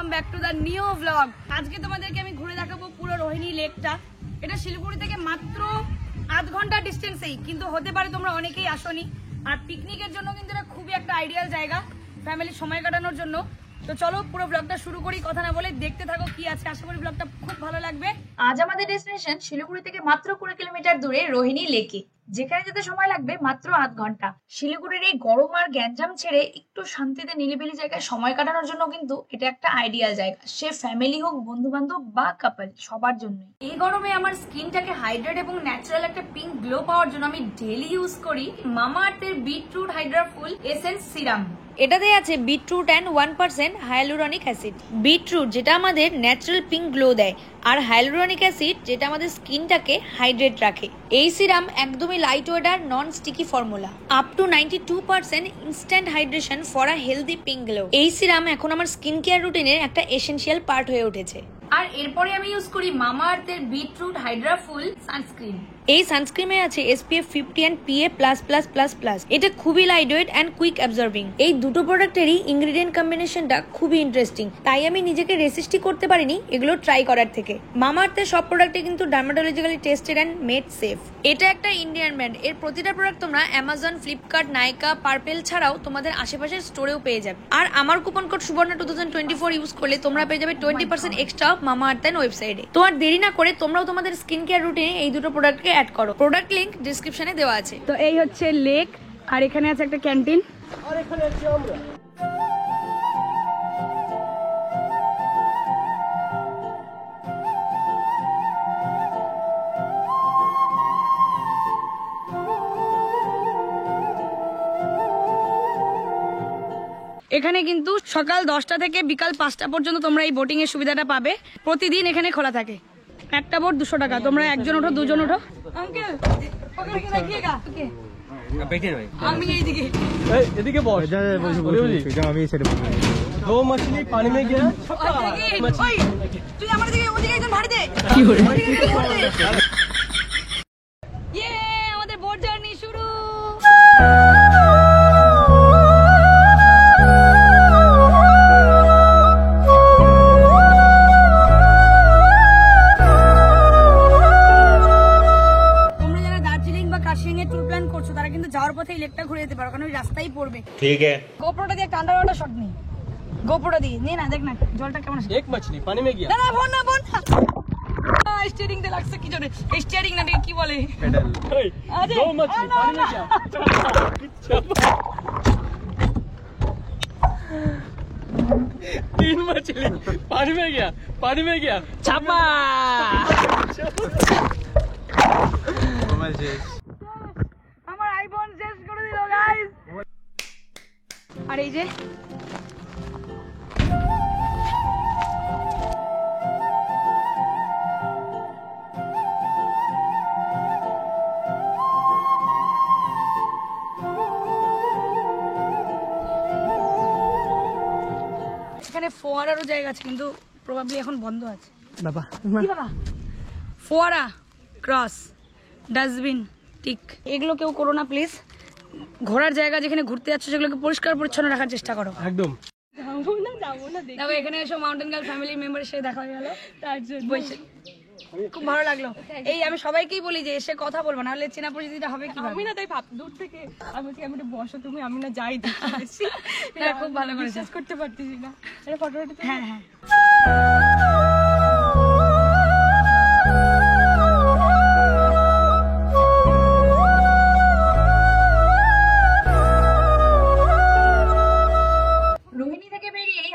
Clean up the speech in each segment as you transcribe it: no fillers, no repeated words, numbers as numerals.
Welcome back to the new blog. আজকে তোমাদেরকে আমি ঘুরে দেখাবো পুরো রোহিণী লেকটা। এটা শিলিগুড়ি থেকে মাত্র আধ ঘন্টা ডিস্টেন্সেই, কিন্তু হতে পারে তোমরা অনেকেই আসোনি। আর পিকনিকের জন্য কিন্তু এটা খুবই একটা আইডিয়াল জায়গা, ফ্যামিলি সময় কাটানোর জন্য। তো চলো পুরো ব্লগটা শুরু করি, কথা না বলে দেখতে থাকো কি আছে। আশা করি ব্লগটা খুব ভালো লাগবে। আজ আমাদের ডেস্টিনেশন শিলিগুড়ি থেকে মাত্র 20 কিলোমিটার দূরে রোহিণী লেকে, যেখানে যেতে সময় লাগবে মাত্র আধ ঘন্টা। শিলিগুড়ির এই গরম আর গ্যাঞ্জাম ছেড়ে একটু শান্তিতে নিরিবিলি জায়গায় সময় কাটানোর জন্য কিন্তু এটা একটা আইডিয়াল জায়গা। সে ফ্যামিলি হোক, বন্ধু বান্ধব বা কাপল, সবার জন্যই। এই গরমে আমার স্কিনটাকে হাইড্রেট এবং ন্যাচারাল একটা পিঙ্ক গ্লো পাওয়ার জন্য আমি ডেইলি ইউজ করি মামা আর্থের বিটরুট হাইড্রা ফুল এসেন্স সিরাম। এটাতে আছে beetroot and 1% hyaluronic acid. Beetroot যেটা আমাদের ন্যাচারাল পিঙ্ক গ্লো দেয়, আর হায়ালুরনিক অ্যাসিড যেটা আমাদের স্কিনটাকে হাইড্রেট রাখে। এই সিরাম একদমই লাইট ওয়েট আর non sticky formula, up to 92% instant hydration for a healthy pink glow. এই সিরাম এখন আমার স্কিন কেয়ার রুটিনের একটা এসেনশিয়াল পার্ট হয়ে উঠেছে। আর এরপরে আমি ইউজ করি মামা আর্থের বিটরুট হাইড্রা ফুল সানস্ক্রিন। এই সানস্ক্রিনে আছে SPF 50 and PA++++। এটা খুবই lightweight and quick absorbing. এই দুটো প্রোডাক্টেরই ইনগ্রেডিয়েন্ট কম্বিনেশনটা খুবই ইন্টারেস্টিং, তাই আমি নিজেকে রেসিস্টই করতে পারিনি এগুলো ট্রাই করার থেকে। মামা আর্থের সব প্রোডাক্টে কিন্তু dermatologically tested and made safe. এটা একটা ইন্ডিয়ান ব্র্যান্ড। এর প্রতিটা প্রোডাক্ট তোমরা অ্যামাজন, ফ্লিপকার্ট, নাইকা, পার্পেল ছাড়াও তোমাদের আশেপাশের স্টোরেও পেয়ে যাবে। আর আমার কুপন কোড সুবর্ণা 2024 ইউজ করলে তোমরা পেয়ে যাবে 20% এক্সট্রা মামা আর্থ ওয়েবসাইটে। তো আর দেরি না করে তোমরাও তোমাদের স্কিন কেয়ার রুটিনে এই দুটো প্রোডাক্টকে অ্যাড করো। প্রোডাক্ট লিংক ডেসক্রিপশনে দেওয়া আছে। তো এই হচ্ছে লেক, আর এখানে আছে একটা ক্যান্টিন। আর এখানে আছি আমরা। এখানে কিন্তু সকাল 10টা থেকে বিকাল 5টা পর্যন্ত তোমরা এই বোটিং এর সুবিধাটা পাবে। প্রতিদিন এখানে খোলা থাকে। একটা বোট 200 টাকা। তোমরা একজন ওঠো, দুজন ওঠো। আঙ্কেল আমি এইদিকে এদিকে বস। আমি সেটা দো মাছলি পানি মে গিয়া তুই আমার দিকে ওদিকে একজন ভাড়ি দে। ইয়ে আমাদের বোট জার্নি শুরু। তারা কিন্তু যাওয়ার পথে লেকটা ঘুরে যেতে পারো, কারণ ওই রাস্তাই পড়বে। ঠিক আছে, গোপ্রোটা দিয়ে একটা আন্ডারওয়াটার শট নি। গোপ্রোটা দিয়ে নে না, দেখ না জলটা কেমন আছে। এক মাছলি পানি মে গিয়া। না না বোন না বোন। স্টিয়ারিং তে লাগছে কি জন্য? স্টিয়ারিং না, কি বলে পেডাল। দো মাছলি পানি মে গিয়া। तीन मछली पानी में गया, पानी में गया। ছাপা। আমার আইফোন শেষ করে দিল গাইস। আর এই যে এখানে ফোয়ারারও জায়গা আছে, কিন্তু প্রবাবলি এখন বন্ধ আছে। বাবা কি বাবা? ফোয়ারা, ক্রস, ডাস্টবিন, টিক, এগুলো কেউ করো না প্লিজ। ঘোরার জায়গা যেখানে ঘুরতে যাচ্ছ সেগুলোকে পরিষ্কার পরিচ্ছন্ন রাখার চেষ্টা করো। একদম। দেখো এখানে এসো মাউন্টেন গার্ল ফ্যামিলি মেম্বারের সাথে দেখা হয়ে গেল, খুব ভালো লাগলো। এই আমি সবাইকেই বলি যে এসে কথা বলবো, না হলে চেনা পরিচিতিটা হবে কি? আমি না তাই ভাব দূর থেকে আমি একটু বসো তুমি, আমি না যাই খুব ভালো করে বিশ্বাস করতে পারতেছি না। এটা ফটোটা হ্যাঁ হ্যাঁ।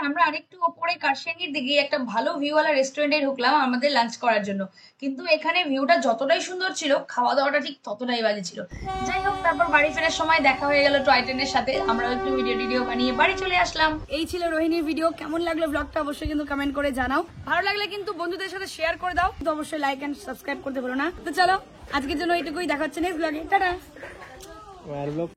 আমরা আরেকটু ওপরে কার্শিয়াঙ্গির দিকে একটা ভালো ভিউওয়ালা রেস্টুরেন্টে ঢুকলাম আমাদের লাঞ্চ করার জন্য। কিন্তু এখানে ভিউটা যতটাই সুন্দর ছিল, খাওয়া দাওয়াটা ঠিক ততটাই বাজে ছিল। যাই হোক, তারপর বাড়ি ফেরার সময় দেখা হয়ে গেল টয় ট্রেনের সাথে। আমরা একটু ভিডিও বানিয়ে বাড়ি চলে আসলাম। এই ছিল রোহিণীর ভিডিও। কেমন লাগলো ব্লগটা অবশ্যই কিন্তু কমেন্ট করে জানাও। ভালো লাগলে কিন্তু বন্ধুদের সাথে শেয়ার করে দাও। তো অবশ্যই লাইক এন্ড সাবস্ক্রাইব করতে ভুলো না। তো চলো আজকের জন্য এইটুকুই, দেখা হচ্ছে নেক্সট ব্লগে। টাটা।